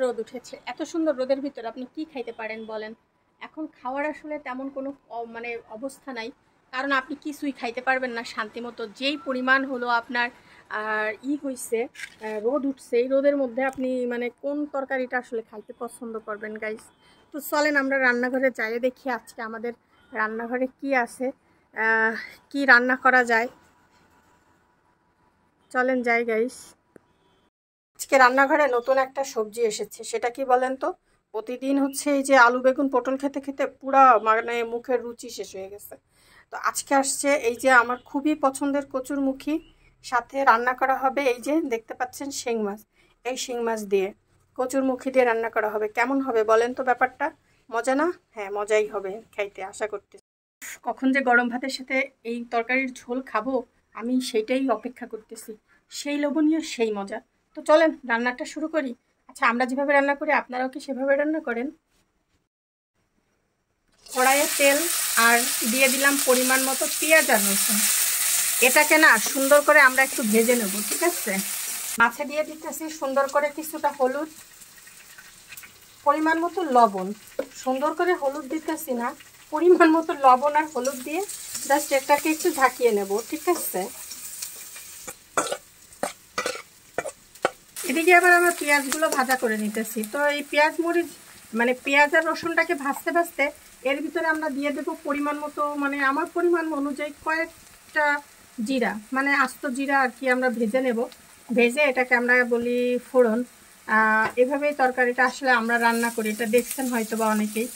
রোদ উঠেছে, এত সুন্দর রোদের ভিতর আপনি কি খাইতে পারেন বলেন? এখন খাওয়ার আসলে তেমন কোনো মানে অবস্থা নাই, কারণ আপনি কিছুই খাইতে পারবেন না শান্তি মতো। যেই পরিমাণ হলো আপনার আর হইছে, রোদ উঠছে, এই রোদের মধ্যে আপনি মানে কোন তরকারিটা আসলে খাইতে পছন্দ করবেন গাইস? তো চলেন আমরা রান্নাঘরে যাই, দেখি আজকে আমাদের রান্নাঘরে কি আছে, কি রান্না করা যায়। চলেন যাই গাইস। আজকে রান্নাঘরে নতুন একটা সবজি এসেছে, সেটা কি বলেন তো? প্রতিদিন হচ্ছে এই যে আলু বেগুন পটল খেতে খেতে পুরা মানে মুখের রুচি শেষ হয়ে গেছে। তো আজকে আসছে এই যে আমার খুবই পছন্দের কচুরমুখী, সাথে রান্না করা হবে এই যে দেখতে পাচ্ছেন শিং মাছ। এই শিং মাছ দিয়ে কচুরমুখী দিয়ে রান্না করা হবে। কেমন হবে বলেন তো ব্যাপারটা? মজা না? হ্যাঁ, মজাই হবে খাইতে আশা করতে। কখন যে গরম ভাতের সাথে এই তরকারির ঝোল খাবো, আমি সেইটাই অপেক্ষা করতেছি। সেই লোভনীয় সেই মজা। তো চলেন রান্নাটা শুরু করি। আচ্ছা, আমরা যেভাবে রান্না করি আপনারাও কি সেভাবে রান্না করেন? কড়াইয়ে তেল আর দিয়ে দিলাম পরিমাণ মতো পেঁয়াজ আর রসুন। এটাকে না সুন্দর করে আমরা একটু ভেজে নেব, ঠিক আছে? মাছে দিয়ে দিতেছি সুন্দর করে কিছুটা হলুদ, পরিমাণ মতো লবণ। সুন্দর করে হলুদ দিতেছি না, পরিমাণ মতো লবণ আর হলুদ দিয়ে জাস্ট এটাকে একটু ঝাঁকিয়ে নেব, ঠিক আছে? এদিকে আবার আমরা পেঁয়াজগুলো ভাজা করে নিতেছি। তো এই পেঁয়াজ মরিচ মানে পেঁয়াজ আর রসুনটাকে ভাজতে ভাজতে এর ভিতরে আমরা দিয়ে দেবো পরিমাণ মতো, মানে আমার পরিমাণ অনুযায়ী কয়েকটা জিরা, মানে আস্ত জিরা আর কি আমরা ভেজে নেব। ভেজে এটাকে আমরা বলি ফোড়ন। এভাবেই তরকারিটা আসলে আমরা রান্না করি, এটা দেখছেন হয়তো বা অনেকেই।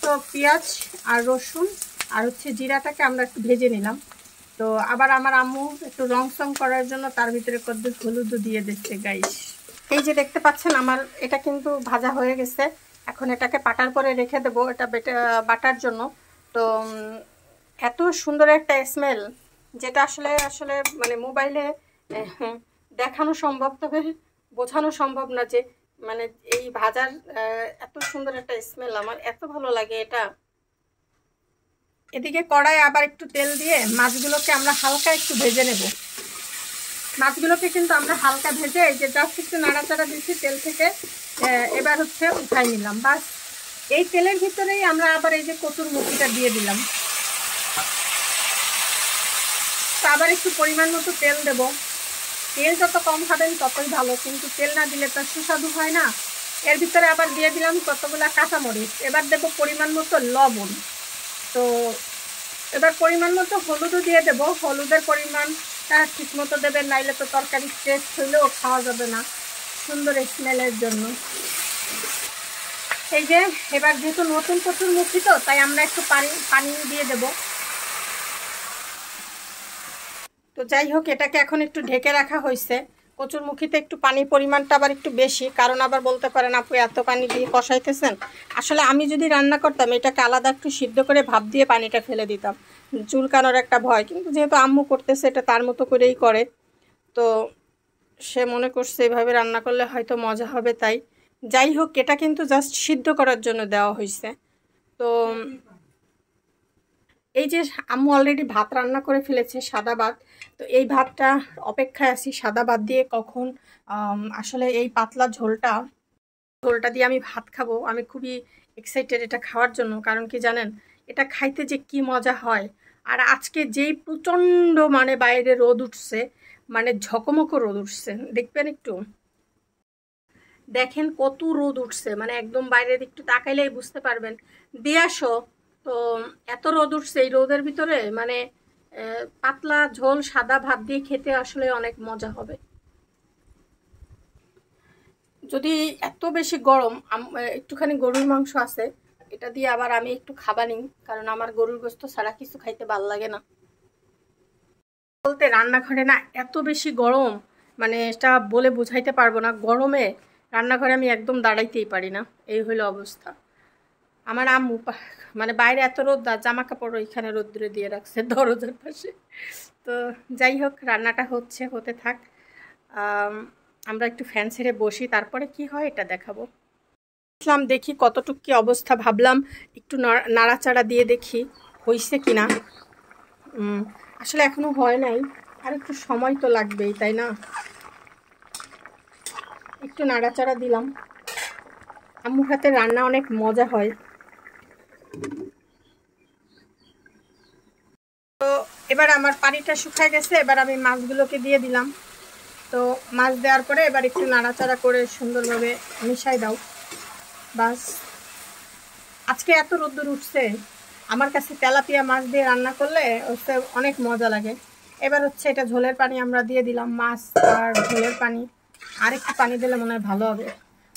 তো পেঁয়াজ আর রসুন আর হচ্ছে জিরাটাকে আমরা একটু ভেজে নিলাম। তো আবার আমার আম্মু একটু রং সং করার জন্য তার ভিতরে কত হলুদও দিয়ে দিচ্ছে গাইস। এই যে দেখতে পাচ্ছেন আমার এটা কিন্তু ভাজা হয়ে গেছে। এখন এটাকে পাটার পরে রেখে দেবো এটা বাটার জন্য। তো এত সুন্দর একটা স্মেল, যেটা আসলে আসলে মানে মোবাইলে দেখানো সম্ভব, তবে বোঝানো সম্ভব না যে মানে এই ভাজার এত সুন্দর একটা স্মেল, আমার এত ভালো লাগে এটা। এদিকে কড়াই আবার একটু তেল দিয়ে মাছগুলোকে আমরা হালকা একটু ভেজে নেব। মাছগুলোকে কিন্তু আমরা হালকা ভেজে এই যে জাস্ট একটু নাড়াচাড়া দিচ্ছি তেল থেকে, এবার হচ্ছে উঠাই নিলাম। বাস এই তেলের ভিতরেই আমরা আবার এই যে কচুরমুখিটা দিয়ে দিলাম। তো আবার একটু পরিমাণ মতো তেল দেব। তেল যত কম খাবেন ততই ভালো, কিন্তু তেল না দিলে তো সুস্বাদু হয় না। এর ভিতরে আবার দিয়ে দিলাম কতগুলা কাঁচামরিচ। এবার দেব পরিমাণ মতো লবণ। তো এবার পরিমাণ মতো হলুদও দিয়ে দেবো। হলুদের পরিমাণটা ঠিক মতো দেবেন, নাইলে তো তরকারির টেস্ট হইলেও খাওয়া যাবে না সুন্দর স্মেলের জন্য। এই যে এবার যেহেতু নতুন কচুরমুখী তো তাই আমরা একটু পানি দিয়ে দেব। তো যাই হোক, এটাকে এখন একটু ঢেকে রাখা হয়েছে। কচুরমুখীতে একটু পানির পরিমাণটা আবার একটু বেশি, কারণ আবার বলতে পারেন আপু এত পানি দিয়ে কষাইতেছেন। আসলে আমি যদি রান্না করতাম এটাকে আলাদা একটু সিদ্ধ করে ভাপ দিয়ে পানিটা ফেলে দিতাম, চুলকানোর একটা ভয়। কিন্তু যেহেতু আম্মু করতেছে এটা তার মতো করেই করে, তো সে মনে করছে এভাবে রান্না করলে হয়তো মজা হবে, তাই। যাই হোক, এটা কিন্তু জাস্ট সিদ্ধ করার জন্য দেওয়া হয়েছে। তো এই যে আম্মু অলরেডি ভাত রান্না করে ফেলেছে, সাদা ভাত। তো এই ভাতটা অপেক্ষায় আছি সাদা ভাত দিয়ে কখন আসলে এই পাতলা ঝোলটা দিয়ে আমি ভাত খাবো। আমি খুবই এক্সাইটেড এটা খাওয়ার জন্য, কারণ কি জানেন, এটা খাইতে যে কি মজা হয়। আর আজকে যেই প্রচণ্ড মানে বাইরে রোদ উঠছে, মানে ঝকমকো রোদ উঠছে, দেখবেন একটু দেখেন কত রোদ উঠছে, মানে একদম বাইরের একটু তাকাইলেই বুঝতে পারবেন। দিয়ে আসো। তো এত রোদ উঠছে, এই রোদের ভিতরে মানে পাতলা ঝোল সাদা ভাত দিয়ে খেতে আসলে অনেক মজা হবে। যদি এত বেশি গরম, একটুখানি গরুর মাংস আছে, এটা দিয়ে আবার আমি একটু খাবা নিই, কারণ আমার গরুর গোস্ত ছাড়া কিছু খাইতে ভাল লাগে না। বলতে রান্নাঘরে না এত বেশি গরম, মানে এটা বলে বোঝাইতে পারবো না। গরমে রান্নাঘরে আমি একদম দাঁড়াইতেই পারি না, এই হলো অবস্থা। আমার আম্মু মানে বাইরে এত রোদ, জামা কাপড় ওইখানে রোদ্দুরে দিয়ে রাখছে দরজার পাশে। তো যাই হোক, রান্নাটা হতে থাক। আমরা একটু ফ্যান ছেড়ে বসি, তারপরে কি হয় এটা দেখাবো। দেখলাম দেখি কতটুকু কি অবস্থা, ভাবলাম একটু নাড়াচাড়া দিয়ে দেখি হয়েছে কিনা। আসলে এখনো হয় নাই, আর একটু সময় তো লাগবেই, তাই না? একটু নাড়াচাড়া দিলাম। আম্মুর হাতে রান্না অনেক মজা হয়। তো এবার আমার পানিটা শুকায় গেছে, এবার আমি মাছগুলোকে দিয়ে দিলাম। তো মাছ দেওয়ার পরে এবার একটু নাড়াচাড়া করে সুন্দরভাবে মিশাই দাও। বাস, আজকে এত রোদ্দুর উঠছে, আমার কাছে তেলাপিয়া মাছ দিয়ে রান্না করলে হচ্ছে অনেক মজা লাগে। এবার হচ্ছে এটা ঝোলের পানি আমরা দিয়ে দিলাম, মাছ আর ঝোলের পানি। আর একটু পানি দিলে মনে হয় ভালো হবে।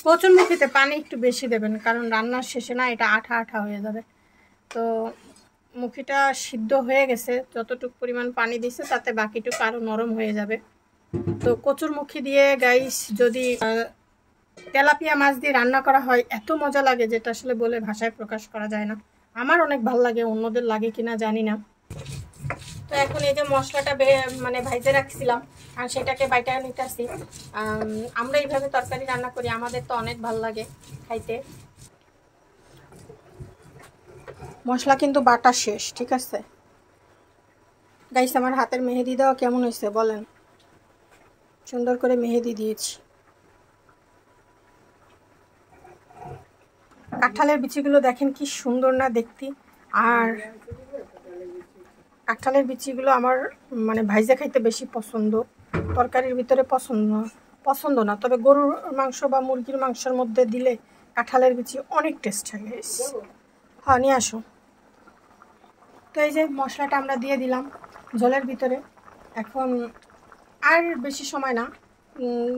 কচুরমুখিতে পানি একটু বেশি দেবেন, কারণ রান্নার শেষে না এটা আঠা আঠা হয়ে যাবে। তো মুখিটা সিদ্ধ হয়ে গেছে, যতটুকু পরিমাণ পানি দিছে তাতে বাকিটুকু আরও নরম হয়ে যাবে। তো কচুরমুখী দিয়ে গাইস যদি তেলাপিয়া মাছ দিয়ে রান্না করা হয় এত মজা লাগে যেটা আসলে বলে ভাষায় প্রকাশ করা যায় না। আমার অনেক ভালো লাগে, অন্যদের লাগে কিনা জানি না। তো এখন এই যে মশলাটা মানে ভাইজে রাখছিলাম আর সেটাকে বাইটা নিতেছি। আমরা এইভাবে তরকারি রান্না করি, আমাদের তো অনেক ভালো লাগে খাইতে। মশলা কিন্তু বাটা শেষ, ঠিক আছে গাইস। আমার হাতের মেহেদি দেওয়া কেমন হয়েছে বলেন? সুন্দর করে মেহেদি দিয়েছি। কাঁঠালের বিচিগুলো দেখেন কি সুন্দর না দেখতে। আর কাঁঠালের বিচিগুলো আমার মানে ভাইজা খাইতে বেশি পছন্দ, তরকারির ভিতরে পছন্দ না। তবে গরুর মাংস বা মুরগির মাংসের মধ্যে দিলে কাঁঠালের বিচি অনেক টেস্ট হয়। হ্যাঁ, নিয়ে আসো। তো এই যে মশলাটা আমরা দিয়ে দিলাম ঝোলের ভিতরে। এখন আর বেশি সময় না,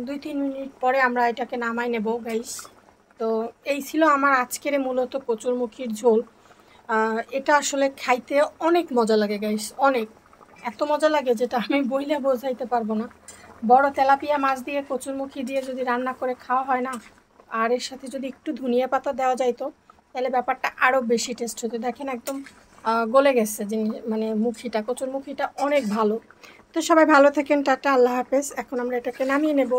2-3 মিনিট পরে আমরা এটাকে নামাই নেব গাইস। তো এই ছিল আমার আজকের মূলত কচুরমুখির ঝোল। এটা আসলে খাইতে অনেক মজা লাগে গাইস, অনেক, এত মজা লাগে যেটা আমি বইলে বোঝাইতে পারবো না। বড় তেলাপিয়া মাছ দিয়ে কচুরমুখী দিয়ে যদি রান্না করে খাওয়া হয় না, আর এর সাথে যদি একটু ধনিয়া পাতা দেওয়া যাইতো তাহলে ব্যাপারটা আরও বেশি টেস্ট হতো। দেখেন একদম গলে গেছে জিনিস, মানে মুখিটা, কচুরমুখিটা অনেক ভালো। তো সবাই ভালো থাকেন, টাটা, আল্লাহ হাফেজ। এখন আমরা এটাকে নামিয়ে নেব।